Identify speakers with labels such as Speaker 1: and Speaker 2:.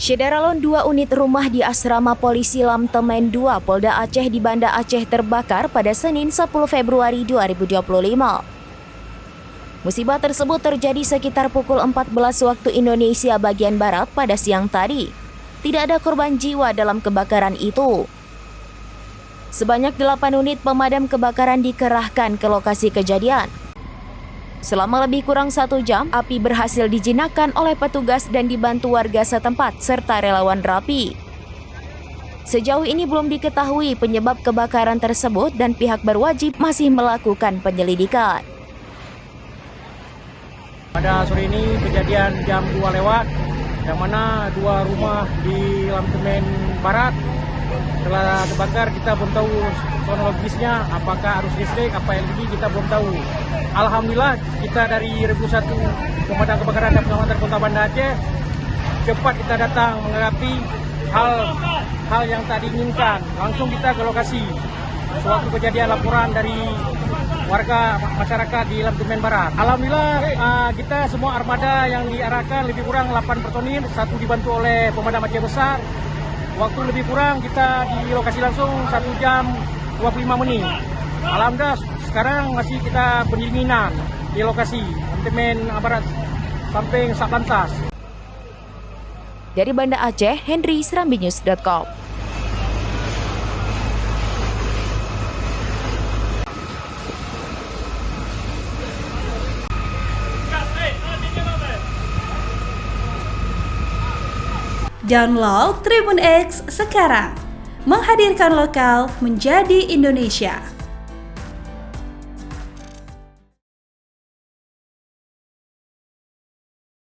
Speaker 1: Syederalon 2 unit rumah di asrama polisi Lamtemen 2 Polda Aceh di Banda Aceh terbakar pada Senin 10 Februari 2025. Musibah tersebut terjadi sekitar pukul 14 waktu Indonesia bagian Barat pada siang tadi. Tidak ada korban jiwa dalam kebakaran itu. Sebanyak 8 unit pemadam kebakaran dikerahkan ke lokasi kejadian. Selama lebih kurang 1 jam, api berhasil dijinakkan oleh petugas dan dibantu warga setempat serta relawan RAPI. Sejauh ini belum diketahui penyebab kebakaran tersebut dan pihak berwajib masih melakukan penyelidikan.
Speaker 2: Pada sore ini kejadian jam 2 lewat, yang mana 2 rumah di Lamtemen Barat telah terbakar. Kita belum tahu kronologisnya, apakah arus listrik, apa yang lebih kita belum tahu. Alhamdulillah kita dari Regu 1 Pemadam Kebakaran dan Penyelamatan Kota Banda Aceh cepat kita datang menghadapi hal yang tak diinginkan. Langsung kita ke lokasi. Suatu kejadian laporan dari warga masyarakat di Lamtemen Barat. Alhamdulillah kita semua armada yang diarahkan lebih kurang 8 personil, 1 dibantu oleh pemadam Aceh Besar. Waktu lebih kurang kita di lokasi langsung 1 jam 25 menit. Alhamdulillah sekarang masih kita pendinginan di lokasi Lamtemen Barat samping Satlantas.
Speaker 1: Dari Banda Aceh, Henry, SerambiNews.com.
Speaker 3: Download Tribun X sekarang, menghadirkan lokal menjadi Indonesia.